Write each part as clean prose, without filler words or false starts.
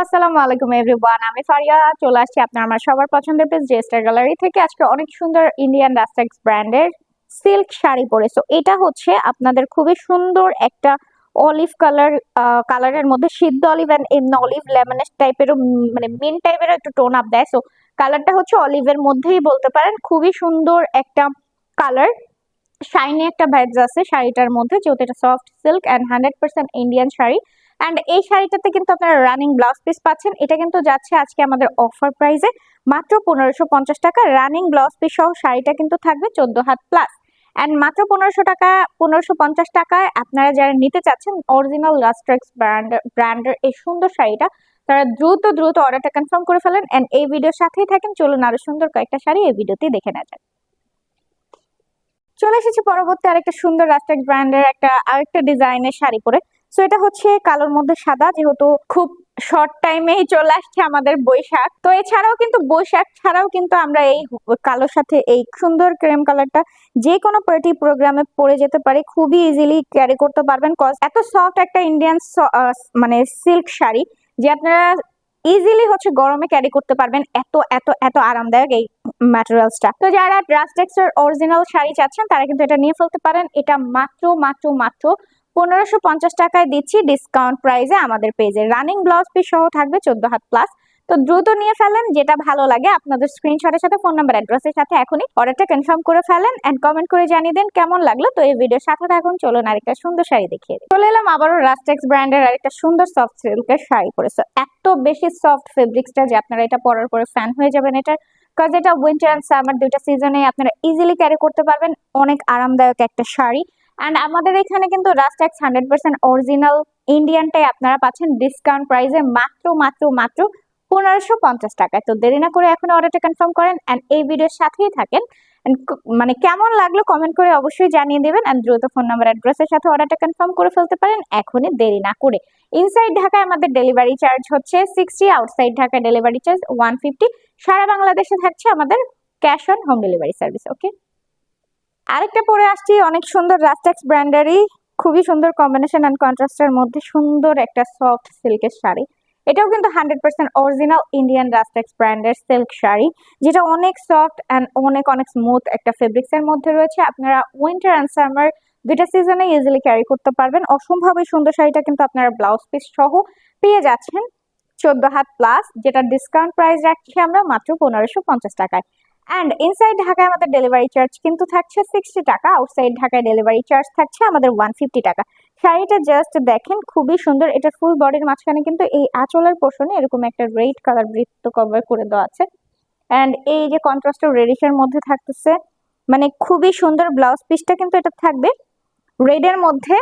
আসসালামু আলাইকুম এভরিওয়ান, আমি ফারিয়া চলে আসছি আপনার আমার সবার পছন্দের পেজ জেস্টার গ্যালারি থেকে। আজকে অনেক সুন্দর ইন্ডিয়ান রাস্টেক্স ব্র্যান্ডের সিল্ক শাড়ি পরেছো। এটা হচ্ছে আপনাদের খুবই সুন্দর একটা অলিভ কালারের মধ্যে সিদ্ধ অলিভ এন্ড এমনি অলিভ লেমনেস টাইপেরও মানে মিন টাইপের একটু টোন আপ দেয়। সো কালারটা হচ্ছে অলিভের মধ্যেই বলতে পারেন, খুবই সুন্দর একটা কালার। শাইনি একটা ভাইবস আছে শাড়িটার মধ্যে, যেহেতু এটা soft silk and 100% Indian sari. And এই শাড়িটাতে কিন্তু আপনারা রানিং ব্লাউজ পিস পাচ্ছেন। এটা কিন্তু যাচ্ছে আজকে আমাদের অফার প্রাইসে মাত্র 1550 টাকা। রানিং ব্লাউজ পিস সহ শাড়িটা কিন্তু থাকবে 14 হাত প্লাস। এন্ড মাত্র 1550 টাকায় আপনারা যারা নিতে চাচ্ছেন অরিজিনাল রাস্ট্রেক্স ব্র্যান্ডের এই সুন্দর শাড়িটা, তারা দ্রুত দ্রুত অর্ডারটা কনফার্ম করে ফেলেন। এন্ড এই ভিডিওর সাথেই থাকেন, চলুন আরো সুন্দর কয়েকটা শাড়ি এই ভিডিওতেই দেখে নেওয়া যায়। চলে এসেছি পরবর্তী আরেকটা সুন্দর রাস্টেক্স ব্র্যান্ডের আরেকটা ডিজাইনের শাড়ি পরে। সো এটা হচ্ছে কালোর মধ্যে সাদা, যেহেতু খুব শর্ট টাইমেই চলে আসছে আমাদের বৈশাখ। তো এছাড়াও কিন্তু বৈশাখ ছাড়াও কিন্তু আমরা এই কালোর সাথে এই সুন্দর ক্রিম কালারটা যে কোনো পার্টি প্রোগ্রামে পরে যেতে পারি, খুবই ইজিলি ক্যারি করতে পারবেন। কজ এত সফট একটা ইন্ডিয়ান মানে সিল্ক শাড়ি যে আপনারা ইজিলি হচ্ছে গরমে ক্যারি করতে পারবেন। এত এত এত আরামদায়ক এই ম্যাটেরিয়ালসটা। তো যারা রাস্টেক্স এর অরিজিনাল শাড়ি চাচ্ছেন তারা কিন্তু এটা নিয়ে ফেলতে পারেন। এটা মাত্র মাত্র মাত্র 1550 টাকায় দিচ্ছি ডিসকাউন্ট প্রাইসে আমাদের পেজে। রানিং ব্লাউজ পিস সহ থাকবে 14 হাত প্লাস। তো দ্রুত নিয়ে ফেলেন, যেটা ভালো লাগে আপনাদের স্ক্রিনশটের সাথে ফোন নাম্বার অ্যাড্রেসের সাথে এখনই অর্ডারটা কনফার্ম করে ফেলেন এন্ড কমেন্ট করে জানিয়ে দেন কেমন লাগলো। তো এই ভিডিওর সাথে থাকুন, চলুন আরেকটা সুন্দর শাড়ি দেখিয়ে দিই। চলে এলাম আবারও রাস্টেক্স ব্র্যান্ডের আরেকটা সুন্দর সফট সিল্কের শাড়ি পরেছে। এত বেশি সফট ফেব্রিক্সটা যে আপনারা এটা পরার পরে ফ্যান হয়ে যাবেন এটার। কজ এটা উইন্টার এন্ড সামার দুইটা সিজনে আপনারা ইজিলি ক্যারি করতে পারবেন। অনেক আরামদায়ক একটা শাড়ি। এন্ড আমাদের এখানে কিন্তু রাস্টেক্স 100% অরিজিনাল ইন্ডিয়ানটাই আপনারা পাচ্ছেন ডিসকাউন্ট প্রাইসে মাত্র মাত্র মাত্র 1550 টাকায়। তো দেরি না করে এখন অর্ডারটা কনফার্ম করেন এন্ড এই ভিডিওর সাথেই থাকেন। মানে কেমন লাগলো কমেন্ট করে অবশ্যই জানিয়ে দেবেন এন্ড দ্রুত ফোন নাম্বার অ্যাড্রেসের সাথে অর্ডারটা কনফার্ম করে ফেলতে পারেন এখনই, দেরি না করে। ইনসাইড ঢাকায় আমাদের ডেলিভারি চার্জ হচ্ছে 60, আউটসাইড ঢাকায় ডেলিভারি চার্জ 150। সারা বাংলাদেশে থাকছে আমাদের cash on home delivery service. Okay, আরেকটা পরে আসছি অনেক সুন্দর রাস্টেক্স ব্র্যান্ডেরই খুবই সুন্দর কম্বিনেশন এন্ড কন্ট্রাস্টের মধ্যে সুন্দর একটা সফট সিল্কের শাড়ি। এটাও কিন্তু 100% অরিজিনাল ইন্ডিয়ান রাস্টেক্স ব্র্যান্ডের সিল্ক শাড়ি, যেটা অনেক সফট এন্ড অনেক অনেক স্মুথ একটা ফেব্রিক্স এর মধ্যে রয়েছে। আপনারা উইন্টার এন্ড সামার দুইটা সিজনে ইজিলি ক্যারি করতে পারবেন। অসম্ভবই সুন্দর শাড়িটা কিন্তু আপনারা ব্লাউজ পিস সহ পেয়ে যাচ্ছেন 14 হাত প্লাস, যেটা ডিসকাউন্ট প্রাইস রাখছি আমরা মাত্র 1550 টাকায়। এন্ড ইনসাইড ঢাকায় আমাদের ডেলিভারি চার্জ কিন্তু থাকছে 60 টাকা, আউটসাইড ঢাকায় ডেলিভারি চার্জ থাকছে আমাদের 150 টাকা। শাড়িটা জাস্ট দেখেন, খুবই সুন্দর। এটা ফুল বডির মাঝখানে কিন্তু এই আঁচলের পোর্শনে এরকম একটা রেড কালার বৃত্ত কভার করে দেওয়া আছে। এন্ড এই যে কন্ট্রাস্টের রেডিশের মধ্যে থাকতেছে, মানে খুবই সুন্দর। ব্লাউজ পিসটা কিন্তু এটা থাকবে রেড এর মধ্যে,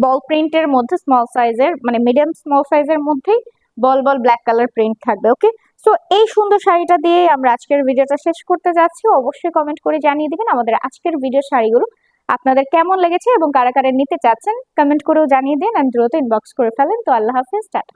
বল প্রিন্টের মধ্যে, স্মল সাইজের মানে মিডিয়াম স্মল সাইজের মধ্যেই বল বল ব্ল্যাক কালার প্রিন্ট থাকবে। ওকে, সো এই সুন্দর শাড়িটা দিয়ে আমরা আজকের ভিডিওটা শেষ করতে যাচ্ছি। অবশ্যই কমেন্ট করে জানিয়ে দিবেন আমাদের আজকের ভিডিও শাড়িগুলো আপনাদের কেমন লেগেছে এবং কারা কারা নিতে চাচ্ছেন কমেন্ট করেও জানিয়ে দিন এন্ড দ্রুত ইনবক্স করে ফেলেন। তো আল্লাহ হাফেজ, টাটা।